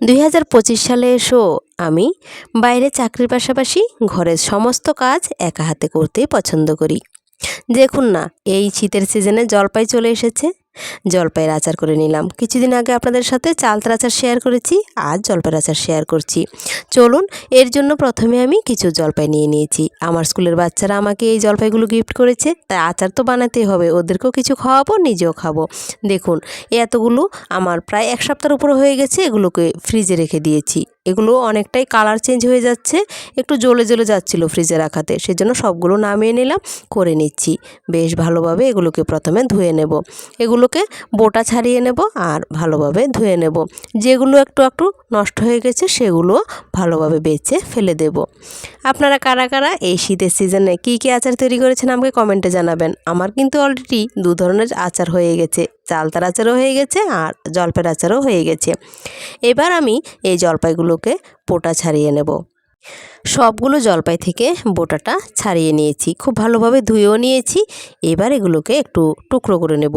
2025 সালে এসেও আমি বাইরে চাকরির পাশাপাশি ঘরের সমস্ত কাজ একা হাতে করতেই পছন্দ করি। দেখুন না, এই শীতের সিজনে জলপাই চলে এসেছে। জলপাইয়ের আচার করে নিলাম। কিছুদিন আগে আপনাদের সাথে চালতার আচার শেয়ার করেছি, আজ জলপাইয়ের আচার শেয়ার করছি। চলুন, এর জন্য প্রথমে আমি কিছু জলপাই নিয়ে নিয়েছি। আমার স্কুলের বাচ্চারা আমাকে এই জলপাইগুলো গিফট করেছে, তাই আচার তো বানাতেই হবে, ওদেরকেও কিছু খাওয়াবো, নিজেও খাবো। দেখুন, এতগুলো আমার প্রায় 1 সপ্তাহের উপরে হয়ে গেছে, এগুলোকে ফ্রিজে রেখে দিয়েছি। এগুলো অনেকটাই কালার চেঞ্জ হয়ে যাচ্ছে, একটু জ্বলে জ্বলে যাচ্ছিলো ফ্রিজে রাখাতে, সেজন্য সবগুলো নামিয়ে নিলাম, করে নিচ্ছি। বেশ ভালোভাবে এগুলোকে প্রথমে ধুয়ে নেব। এগুলোকে বোটা ছাড়িয়ে নেব আর ভালোভাবে ধুয়ে নেব। যেগুলো একটু একটু নষ্ট হয়ে গেছে সেগুলো ভালোভাবে বেছে ফেলে দেব। আপনারা কারা কারা এই শীতের সিজনে কী কী আচার তৈরি করেছেন আমাকে কমেন্টে জানাবেন। আমার কিন্তু অলরেডি 2 ধরনের আচার হয়ে গেছে, চালতার আচারও হয়ে গেছে আর জলপাইয়ের আচারও হয়ে গেছে। এবার আমি এই জলপাইগুলোকে বোটা ছাড়িয়ে নেব। সবগুলো জলপাই থেকে বোটাটা ছাড়িয়ে নিয়েছি, খুব ভালোভাবে ধুয়েও নিয়েছি। এবার এগুলোকে একটু টুকরো করে নেব।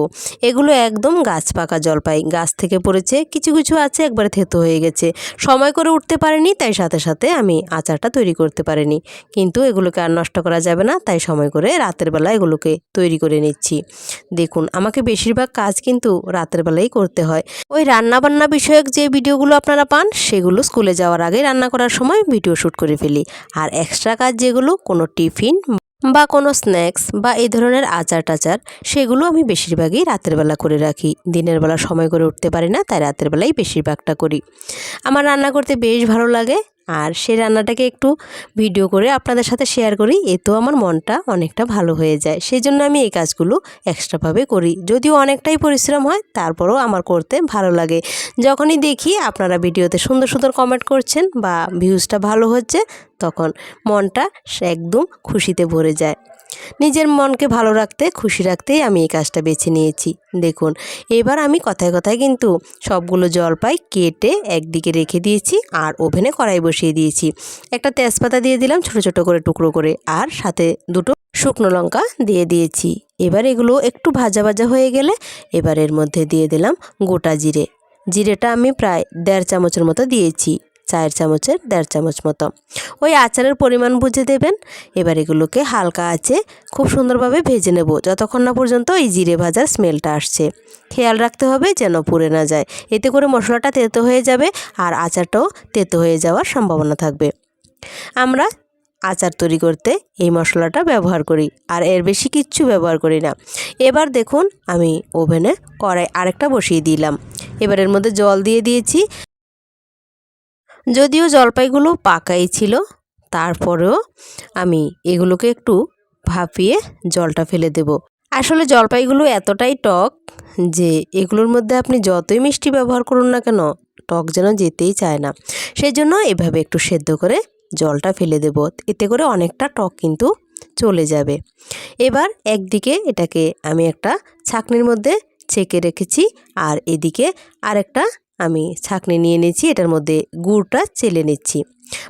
এগুলো একদম গাছ পাকা জলপাই, গাছ থেকে পড়েছে, কিছু কিছু আছে একবারে থেতো হয়ে গেছে, সময় করে উঠতে পারেনি, তাই সাথে সাথে আমি আচারটা তৈরি করতে পারিনি। কিন্তু এগুলোকে আর নষ্ট করা যাবে না, তাই সময় করে রাতের বেলা এগুলোকে তৈরি করে নিচ্ছি। দেখুন, আমাকে বেশিরভাগ কাজ কিন্তু রাতের বেলাই করতে হয়। ওই রান্নাবান্না বিষয়ক যে ভিডিওগুলো আপনারা পান সেগুলো স্কুলে যাওয়ার আগে রান্না করার সময় ভিডিও শ্যুট করে ফেলি। আর এক্সট্রা কাজ যেগুলো, কোনো টিফিন বা কোনো স্ন্যাক্স বা এই ধরনের আচার টাচার, সেগুলো আমি বেশিরভাগই রাতের বেলা করে রাখি। দিনের বেলা সময় করে উঠতে পারি না, তাই রাতের বেলাই বেশিরভাগটা করি। আমার রান্না করতে বেশ ভালো লাগে, আর সেই রান্নাটাকে একটু ভিডিও করে আপনাদের সাথে শেয়ার করি, এতেও আমার মনটা অনেকটা ভালো হয়ে যায়। সেই জন্য আমি এই কাজগুলো এক্সট্রাভাবে করি, যদিও অনেকটাই পরিশ্রম হয়, তারপরেও আমার করতে ভালো লাগে। যখনই দেখি আপনারা ভিডিওতে সুন্দর সুন্দর কমেন্ট করছেন বা ভিউজটা ভালো হচ্ছে, তখন মনটা একদম খুশিতে ভরে যায়। নিজের মনকে ভালো রাখতে, খুশি রাখতেই আমি এই কাজটা বেছে নিয়েছি। দেখুন, এবার আমি কথায় কথায় কিন্তু সবগুলো জলপাই কেটে একদিকে রেখে দিয়েছি আর ওভেনে কড়াই বসিয়ে দিয়েছি। একটা তেজপাতা দিয়ে দিলাম ছোট ছোট করে টুকরো করে, আর সাথে 2টো শুকনো লঙ্কা দিয়ে দিয়েছি। এবার এগুলো একটু ভাজা ভাজা হয়ে গেলে এবার এর মধ্যে দিয়ে দিলাম গোটা জিরে। জিরেটা আমি প্রায় 1.5 চামচের মতো দিয়েছি, 4 চামচের 1.5 চামচ মতো। ওই আচারের পরিমাণ বুঝে দেবেন। এবার এগুলোকে হালকা আঁচে খুব সুন্দরভাবে ভেজে নেব, যতক্ষণ না পর্যন্ত এই জিরে ভাজার স্মেলটা আসছে। খেয়াল রাখতে হবে যেন পুড়ে না যায়, এতে করে মশলাটা তেতো হয়ে যাবে আর আচারটাও তেতো হয়ে যাওয়ার সম্ভাবনা থাকবে। আমরা আচার তৈরি করতে এই মশলাটা ব্যবহার করি, আর এর বেশি কিচ্ছু ব্যবহার করি না। এবার দেখুন, আমি ওভেনে কড়াই আরেকটা বসিয়ে দিলাম। এবার এর মধ্যে জল দিয়ে দিয়েছি। যদিও জলপাইগুলো পাকাই ছিল, তারপরেও আমি এগুলোকে একটু ভাপিয়ে জলটা ফেলে দেব। আসলে জলপাইগুলো এতটাই টক যে এগুলোর মধ্যে আপনি যতই মিষ্টি ব্যবহার করুন না কেন, টক যেন যেতেই চায় না। সেই জন্য এভাবে একটু সেদ্ধ করে জলটা ফেলে দেব, এতে করে অনেকটা টক কিন্তু চলে যাবে। এবার একদিকে এটাকে আমি একটা ছাঁকনির মধ্যে ছেঁকে রেখেছি, আর এদিকে আরেকটা আমি ছাঁকনি নিয়ে নিয়েছি, এটার মধ্যে গুড়টা চেলে নিচ্ছি।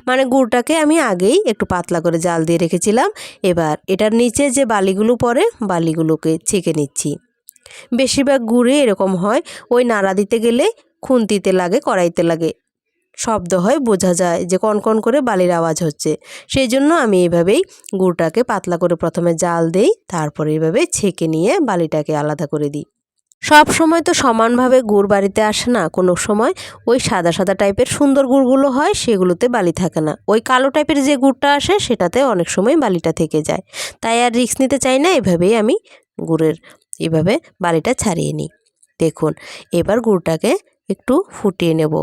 মানে গুড়টাকে আমি আগেই একটু পাতলা করে জাল দিয়ে রেখেছিলাম। এবার এটার নিচে যে বালিগুলো পড়ে, বালিগুলোকে ছেঁকে নিচ্ছি। বেশিরভাগ গুড়ে এরকম হয়, ওই নাড়া দিতে গেলে খুন্তিতে লাগে, কড়াইতে লাগে, শব্দ হয়, বোঝা যায় যে কনকন করে বালির আওয়াজ হচ্ছে। সেই জন্য আমি এইভাবেই গুড়টাকে পাতলা করে প্রথমে জাল দেই, তারপরে এইভাবে ছেঁকে নিয়ে বালিটাকে আলাদা করে দিই। সব সময় তো সমানভাবে গুড় বাড়িতে আসে না, কোনো সময় ওই সাদা সাদা টাইপের সুন্দর গুড়গুলো হয়, সেগুলোতে বালি থাকে না। ওই কালো টাইপের যে গুড়টা আসে সেটাতে অনেক সময় বালিটা থেকে যায়, তাই আর রিস্ক নিতে চাই না। এভাবেই আমি গুড়ের এভাবে বালিটা ছাড়িয়ে নিই। দেখুন, এবার গুড়টাকে একটু ফুটিয়ে নেব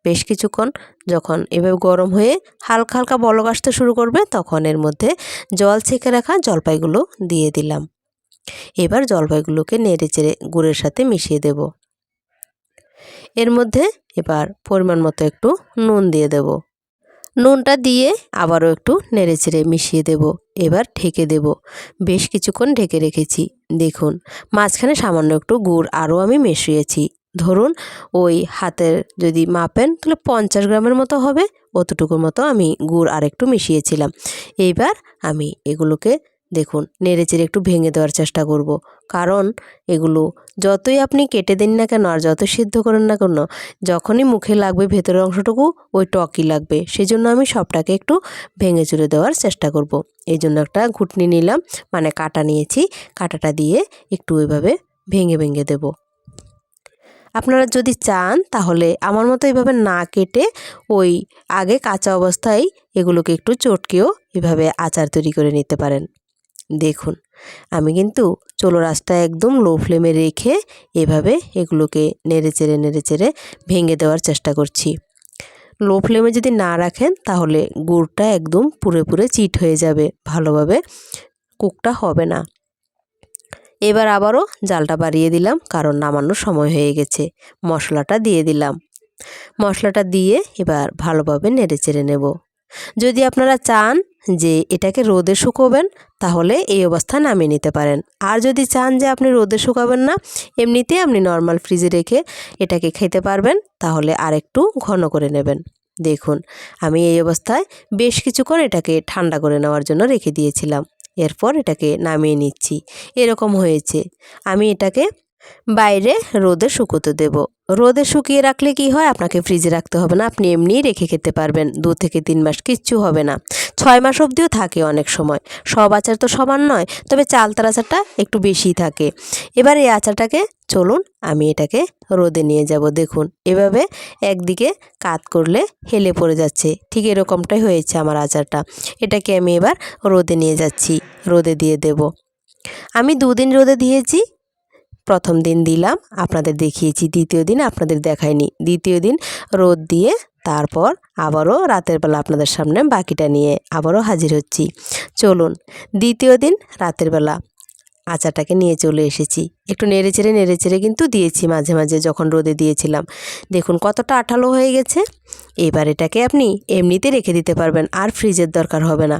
বেশ কিছুক্ষণ। যখন এভাবে গরম হয়ে হালকা হালকা বলক আসতে শুরু করবে, তখন এর মধ্যে জল ছেঁকে রাখা জলপাইগুলো দিয়ে দিলাম। এবার জলপাইগুলোকে নেড়ে চেড়ে গুড়ের সাথে মিশিয়ে দেব। এর মধ্যে এবার পরিমাণ মতো একটু নুন দিয়ে দেব। নুনটা দিয়ে আবারও একটু নেড়ে চেড়ে মিশিয়ে দেব। এবার ঢেকে দেব। বেশ কিছুক্ষণ ঢেকে রেখেছি। দেখুন, মাঝখানে সামান্য একটু গুড় আরও আমি মিশিয়েছি। ধরুন ওই হাতের যদি মাপেন তাহলে 50 গ্রামের মতো হবে, অতটুকুর মতো আমি গুড় আর একটু মিশিয়েছিলাম। এইবার আমি এগুলোকে দেখুন নেড়েচেড়ে একটু ভেঙে দেওয়ার চেষ্টা করব, কারণ এগুলো যতই আপনি কেটে দিন না কেন আর যত সিদ্ধ করেন না কেন, যখনই মুখে লাগবে ভেতরের অংশটুকু ওই টকই লাগবে। সেই জন্য আমি সবটাকে একটু ভেঙে চুরে দেওয়ার চেষ্টা করব। এই জন্য একটা ঘুটনি নিলাম, মানে কাঁটা নিয়েছি, কাঁটাটা দিয়ে একটু ওইভাবে ভেঙে ভেঙে দেব। আপনারা যদি চান তাহলে আমার মতো এভাবে না কেটে ওই আগে কাঁচা অবস্থায় এগুলোকে একটু চটকেও এভাবে আচার তৈরি করে নিতে পারেন। দেখুন আমি কিন্তু চুলোর আঁচটা একদম লো ফ্লেমে রেখে এভাবে এগুলোকে নেড়েচেড়ে ভেঙে দেওয়ার চেষ্টা করছি। লো ফ্লেমে যদি না রাখেন তাহলে গুড়টা একদম পুরো চিট হয়ে যাবে, ভালোভাবে কুকটা হবে না। এবার আবারও জালটা বাড়িয়ে দিলাম, কারণ নামানোর সময় হয়ে গেছে। মশলাটা দিয়ে দিলাম, মশলাটা দিয়ে এবার ভালোভাবে নেড়েচেড়ে নেব। যদি আপনারা চান যে এটাকে রোদে শুকোবেন তাহলে এই অবস্থায় নামিয়ে নিতে পারেন, আর যদি চান যে আপনি রোদে শুকাবেন না, এমনিতে আপনি নর্মাল ফ্রিজে রেখে এটাকে খেতে পারবেন, তাহলে আর একটু ঘন করে নেবেন। দেখুন আমি এই অবস্থায় বেশ কিছুক্ষণ এটাকে ঠান্ডা করে নেওয়ার জন্য রেখে দিয়েছিলাম। এরপর এটাকে নামিয়ে নিচ্ছি। এরকম হয়েছে। আমি এটাকে বাইরে রোদে শুকোতে দেব। রোদে শুকিয়ে রাখলে কি হয়, আপনাকে ফ্রিজে রাখতে হবে না, আপনি এমনিই রেখে খেতে পারবেন। 2 থেকে 3 মাস কিচ্ছু হবে না, 6 মাস অবধিও থাকে অনেক সময়। সব আচার তো সমান নয়, তবে চালতার আচারটা একটু বেশিই থাকে। এবার এই আচারটাকে চলুন আমি এটাকে রোদে নিয়ে যাব। দেখুন এভাবে একদিকে কাত করলে হেলে পড়ে যাচ্ছে, ঠিক এরকমটাই হয়েছে আমার আচারটা। এটাকে আমি এবার রোদে নিয়ে যাচ্ছি, রোদে দিয়ে দেব। আমি 2 দিন রোদে দিয়েছি। প্রথম দিন দিলাম, আপনাদের দেখিয়েছি। দ্বিতীয় দিন আপনাদের দেখাইনি। দ্বিতীয় দিন রোদ দিয়ে তারপর আবারও রাতের বেলা আপনাদের সামনে বাকিটা নিয়ে আবারও হাজির হচ্ছি। চলুন দ্বিতীয় দিন রাতের বেলা আচারটাকে নিয়ে চলে এসেছি। একটু নেড়েচেড়ে কিন্তু দিয়েছি মাঝে মাঝে যখন রোদে দিয়েছিলাম। দেখুন কতটা আঠালো হয়ে গেছে। এবার এটাকে আপনি এমনিতে রেখে দিতে পারবেন, আর ফ্রিজের দরকার হবে না।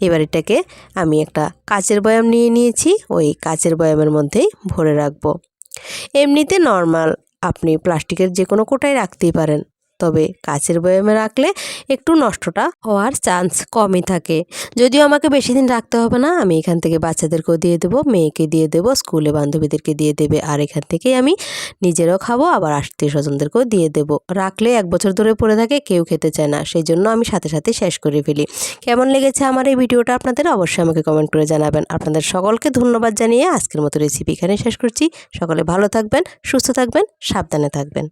এবার এটাকে আমি একটা কাচের বয়াম নিয়ে নিয়েছি, ওই কাচের বয়ামের মধ্যেই ভরে রাখবো। এমনিতে নর্মাল আপনি প্লাস্টিকের যে কোনো কোটায় রাখতেই পারেন, তবে কাচের বয়ামে রাখলে একটু নষ্টটা হওয়ার চান্স কমই থাকে। যদিও আমাকে বেশি দিন রাখতে হবে না, আমি এখান থেকে বাচ্চাদেরকেও দিয়ে দেবো, মেয়েকে দিয়ে দেবো, স্কুলে বান্ধবীদেরকে দিয়ে দেবে, আর এখান থেকেই আমি নিজেরাও খাবো, আবার আত্মীয় স্বজনদেরকেও দিয়ে দেবো। রাখলে 1 বছর ধরে পড়ে থাকে, কেউ খেতে চায় না, সেই জন্য আমি সাথে সাথে শেষ করে ফেলি। কেমন লেগেছে আমার এই ভিডিওটা আপনাদের অবশ্যই আমাকে কমেন্ট করে জানাবেন। আপনাদের সকলকে ধন্যবাদ জানিয়ে আজকের মতো রেসিপি এখানে শেষ করছি। সকলে ভালো থাকবেন, সুস্থ থাকবেন, সাবধানে থাকবেন।